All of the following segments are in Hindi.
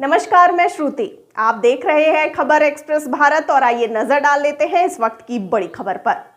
नमस्कार, मैं श्रुति। आप देख रहे हैं खबर एक्सप्रेस भारत और आइए नजर डाल लेते हैं इस वक्त की बड़ी खबर पर।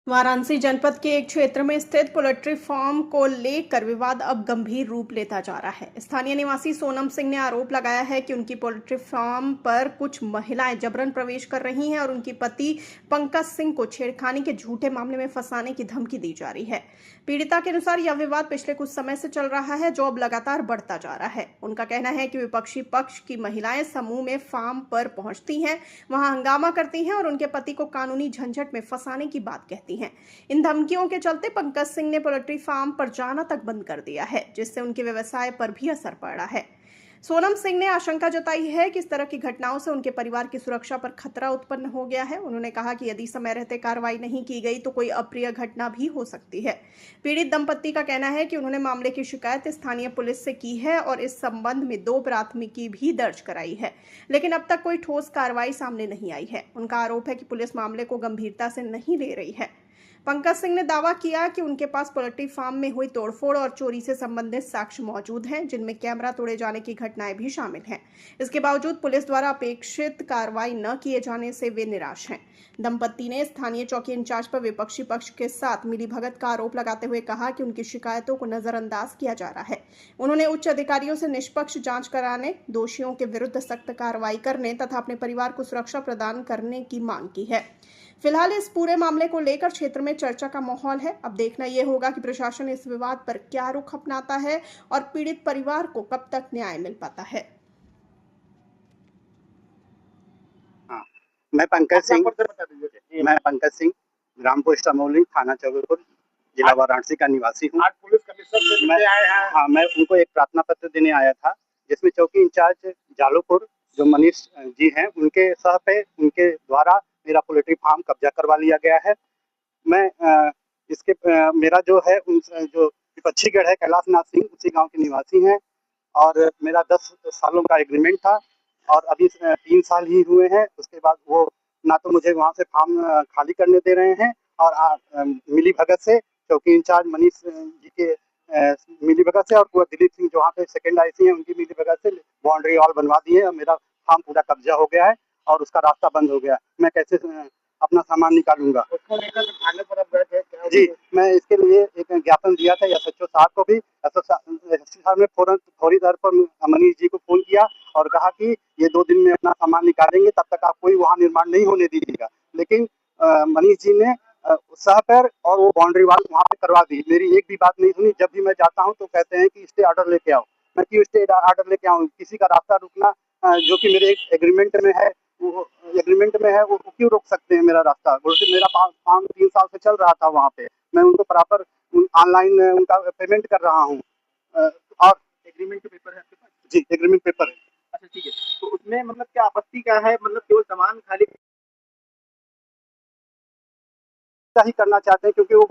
वाराणसी जनपद के एक क्षेत्र में स्थित पोल्ट्री फार्म को लेकर विवाद अब गंभीर रूप लेता जा रहा है। स्थानीय निवासी सोनम सिंह ने आरोप लगाया है कि उनकी पोल्ट्री फार्म पर कुछ महिलाएं जबरन प्रवेश कर रही हैं और उनके पति पंकज सिंह को छेड़खानी के झूठे मामले में फंसाने की धमकी दी जा रही है। पीड़िता के अनुसार यह विवाद पिछले कुछ समय से चल रहा है, जो अब लगातार बढ़ता जा रहा है। उनका कहना है कि विपक्षी पक्ष की महिलाएं समूह में फार्म पर पहुंचती हैं, वहां हंगामा करती हैं और उनके पति को कानूनी झंझट में फंसाने की बात कहती हैं। इन धमकियों के चलते पंकज सिंह ने पोल्ट्री फार्म पर जाना तक बंद कर दिया है, जिससे उनके व्यवसाय पर भी असर पड़ा है। सोनम सिंह ने आशंका जताई है कि इस तरह की घटनाओं से उनके परिवार की सुरक्षा पर खतरा उत्पन्न हो गया है। उन्होंने कहा कि यदि समय रहते कार्रवाई नहीं की गई तो कोई अप्रिय घटना भी हो सकती है। पीड़ित दंपत्ति का कहना है कि उन्होंने मामले की शिकायत स्थानीय पुलिस से की है और इस संबंध में 2 प्राथमिकी भी दर्ज कराई है, लेकिन अब तक कोई ठोस कार्रवाई सामने नहीं आई है। उनका आरोप है कि पुलिस मामले को गंभीरता से नहीं ले रही है। पंकज सिंह ने दावा किया कि उनके पास पोल्ट्री फार्म में हुई तोड़फोड़ और चोरी से संबंधित साक्ष्य मौजूद हैं, जिनमें कैमरा तोड़े जाने की घटनाएं भी शामिल हैं। इसके बावजूद पुलिस द्वारा अपेक्षित कार्रवाई न किए जाने से वे निराश हैं। दंपत्ति ने स्थानीय चौकी इंचार्ज पर विपक्षी पक्ष के साथ मिलीभगत का आरोप लगाते हुए कहा कि उनकी शिकायतों को नजरअंदाज किया जा रहा है। उन्होंने उच्च अधिकारियों से निष्पक्ष जांच कराने, दोषियों के विरुद्ध सख्त कार्रवाई करने तथा अपने परिवार को सुरक्षा प्रदान करने की मांग की है। फिलहाल इस पूरे मामले को लेकर क्षेत्र में चर्चा का माहौल है। अब देखना यह होगा कि प्रशासन इस विवाद पर क्या रुख अपनाता है और पीड़ित परिवार को कब तक न्याय मिल पाता है। हाँ, मैं पंकज सिंह ग्राम पोस्ट अमोली, थाना चौबेपुर, जिला वाराणसी का निवासी हूँ। आज पुलिस कमिश्नर से मिलने आए हैं। हाँ, मैं उनको एक प्रार्थना पत्र देने आया था, जिसमें चौकी इंचार्ज जालोपुर जो मनीष जी हैं, उनके सह पे उनके द्वारा मेरा पोल्ट्री फार्म कब्जा करवा लिया गया है। मैं मेरा जो है जो विपक्षी गढ़ है कैलाश नाथ सिंह, उसी गांव के निवासी हैं और मेरा 10 सालों का एग्रीमेंट था और अभी 3 साल ही हुए हैं। उसके बाद वो ना तो मुझे वहाँ से फार्म खाली करने दे रहे हैं और मिली भगत से चौकी इंचार्ज मनीष जी के मिली भगत से और पूरा दिलीप सिंह जो वहाँ पे सेकंड आईसी हैं, उनकी मिली भगत से बाउंड्री वॉल बनवा दी है और मेरा फार्म पूरा कब्जा हो गया है और उसका रास्ता बंद हो गया। मैं कैसे अपना सामान निकालूंगा? उसको लेकर थाने पर अब गए थे जी, मैं इसके लिए एक ज्ञापन दिया था एसएचओ साहब को भी। एसएचओ साहब ने थोड़ी देर पर मनीष जी को फोन किया और कहा कि ये 2 दिन में अपना सामान निकालेंगे, तब तक आप कोई वहाँ निर्माण नहीं होने दीजिएगा। लेकिन मनीष जी ने सह पर और वो बाउंड्री वाल वहाँ पे करवा दी। मेरी एक भी बात नहीं सुनी। जब भी मैं जाता हूँ तो कहते हैं कि स्टे ऑर्डर लेके आओ। मैं क्यों स्टे ऑर्डर लेके आऊँ? किसी का रास्ता रुकना जो कि मेरे एग्रीमेंट में है, वो क्यों रोक सकते हैं मेरा रास्ता? बोलते मेरा काम 3 साल से चल रहा था वहाँ पे, मैं उनको प्रॉपर ऑनलाइन उनका पेमेंट कर रहा हूँ और एग्रीमेंट के पेपर है आपके पास? जी, एग्रीमेंट पेपर है। अच्छा, ठीक है। तो उसमें मतलब क्या आपत्ति क्या है? मतलब केवल सामान खाली ही करना चाहते हैं क्योंकि वो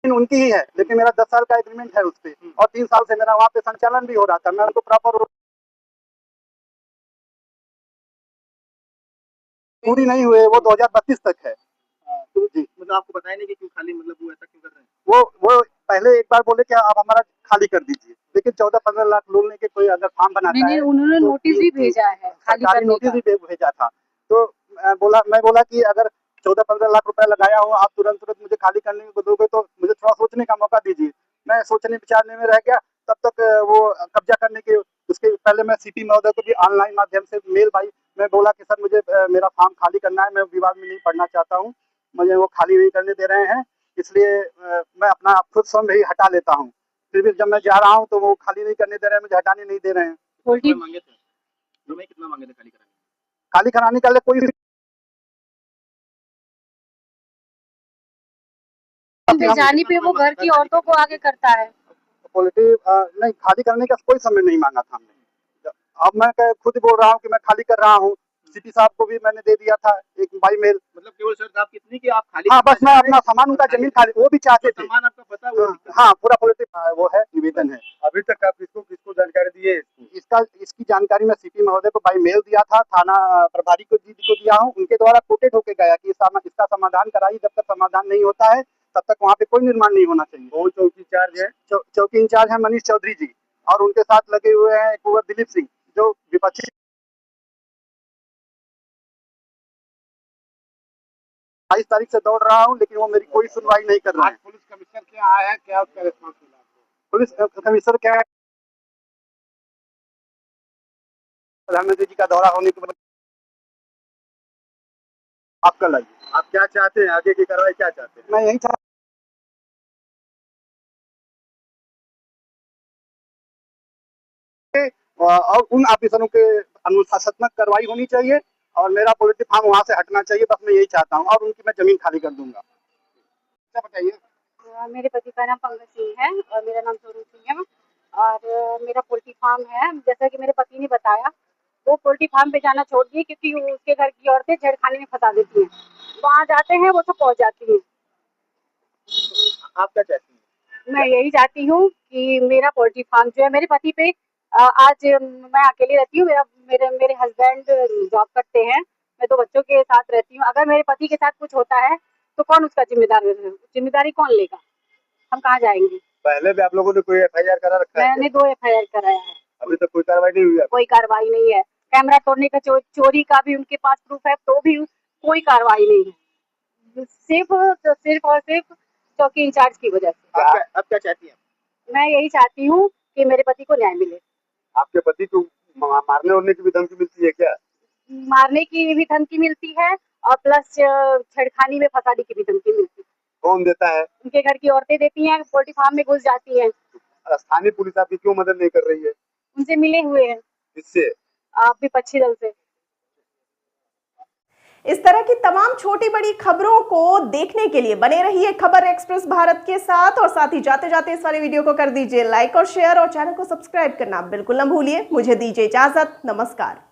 उनकी ही है, लेकिन मेरा 10 साल का एग्रीमेंट है उस पे और 3 साल से मेरा वहाँ पे संचालन भी हो रहा था। मैं उनको प्रॉपर पूरी नहीं हुए, वो 2032 तक है। तो जी, मतलब आपको बताया नहीं कि क्यों खाली, मतलब वो ऐसा क्यों कर रहे हैं? वो पहले एक बार बोले कि आप हमारा खाली कर दीजिए, लेकिन 14-15 लाख लोन लेके कोई अगर फार्म बनाता है, उन्होंने तो नोटिस भी भेजा है खाली सरकारी करने नोटिस का। भी भेजा था। तो मैं बोला कि अगर 14-15 लाख रुपए लगाया हो, आप तुरंत मुझे खाली करने को दोगे तो मुझे थोड़ा सोचने का मौका दीजिए। मैं सोचने विचारने में रह गया। तब तक वो कब्जा करने के उसके पहले मैं सीपी महोदय को भी ऑनलाइन माध्यम से मेल भाई मैं बोला कि सर मुझे मेरा फार्म खाली करना है, मैं विवाद में नहीं पड़ना चाहता हूँ, मुझे वो खाली नहीं करने दे रहे हैं, इसलिए मैं अपना खुद स्वयं ही हटा लेता हूँ। फिर भी जब मैं जा रहा हूँ तो वो खाली नहीं करने दे रहे हैं, मुझे हटाने नहीं दे रहे हैं। मांगे थे रुपए, कितना मांगे थे खाली कराने का कोई जाने पे वो घर की औरतों को आगे करता है। पोल्ट्री नहीं खाली करने का कोई समय नहीं मांगा था हमने। अब मैं खुद बोल रहा हूँ कि मैं खाली कर रहा हूँ। सीपी साहब को भी मैंने दे दिया था एक बाई मेल। मतलब केवल शर्त आप कितनी कि आप खाली? हाँ, बस मैं अपना सामान, उनका जमीन खाली, वो भी चाहते थे। सामान आपका पता हुआ? हाँ, पूरा पोल्ट्री वो है, निवेदन है। अभी तक आप किसको जानकारी दिए? इसकी जानकारी मैं सीपी महोदय को बाई मेल दिया था, थाना प्रभारी को जी को दिया हूँ, उनके द्वारा कोटेड होके गया कि इसका समाधान कराइए। जब तक समाधान नहीं होता है तब तक वहाँ पे कोई निर्माण नहीं होना चाहिए। कौन चौकी इंचार्ज है? चौकी इंचार्ज है मनीष चौधरी जी, और उनके साथ लगे हुए हैं कुंवर दिलीप सिंह, जो विपक्षी। 22 तारीख से दौड़ रहा हूँ, लेकिन वो मेरी कोई सुनवाई नहीं कर रहा है। पुलिस कमिश्नर क्या आया है, क्या उसका रिस्पॉन्स मिला? पुलिस कमिश्नर क्या है, प्रधानमंत्री जी का दौरा होने के बाद आप कल आइए। आप क्या चाहते हैं, आगे की कार्रवाई क्या चाहते हैं? मैं यही चाहता और उन ऑफिसरों के अनुशासनात्मक कार्रवाई होनी चाहिए, और मेरा पोल्ट्री फार्म वहाँ से हटना चाहिए। बस मैं यही चाहता हूँ, और उनकी मैं जमीन खाली कर दूंगा। क्या बताइए? मेरे पति का नाम पंकज सिंह है और मेरा नाम सोनू सिंह है। और मेरा पोल्ट्री फार्म है। जैसा कि मेरे पति ने बताया, वो पोल्ट्री फार्म पे जाना छोड़ दिए क्योंकि उसके घर की औरतें छेड़खानी में फंसा देती हैं। वहाँ जाते हैं वो सब पहुँच जाती हैं। आप क्या चाहती हैं? मैं यही चाहती हूँ कि मेरा पोल्ट्री फार्म जो है, मेरे पति पे आज मैं अकेली रहती हूँ। मेरा मेरे मेरे हस्बैंड जॉब करते हैं। मैं 2 बच्चों के साथ रहती हूँ। अगर मेरे पति के साथ कुछ होता है तो कौन उसका जिम्मेदारी कौन लेगा? हम कहाँ जाएंगे? पहले भी आप लोगों ने कोई FIR करा रखा है? मैंने 2 FIR कराया है, अभी तक कोई कार्रवाई नहीं हुई है? कोई कार्रवाई नहीं है। कैमरा तोड़ने का, चोरी का भी उनके पास प्रूफ है, तो भी कोई कार्रवाई नहीं है। सिर्फ और सिर्फ चौकी इंचार्ज की वजह से। आप क्या चाहती हैं? मैं यही चाहती हूँ कि मेरे पति को न्याय मिले। आपके पति को मारने उड़ने की भी धमकी मिलती है क्या? मारने की भी धमकी मिलती है और प्लस छेड़खानी में फंसाने की भी धमकी मिलती है। कौन देता है? उनके घर की औरतें देती हैं, पोल्ट्री फार्म में घुस जाती हैं। स्थानीय पुलिस आपकी क्यों मदद नहीं कर रही है? उनसे मिले हुए हैं, किससे? आप विपक्षी दल से। इस तरह की तमाम छोटी बड़ी खबरों को देखने के लिए बने रहिए खबर एक्सप्रेस भारत के साथ, और साथ ही जाते जाते इस वाले वीडियो को कर दीजिए लाइक और शेयर, और चैनल को सब्सक्राइब करना बिल्कुल न भूलिए। मुझे दीजिए इजाजत, नमस्कार।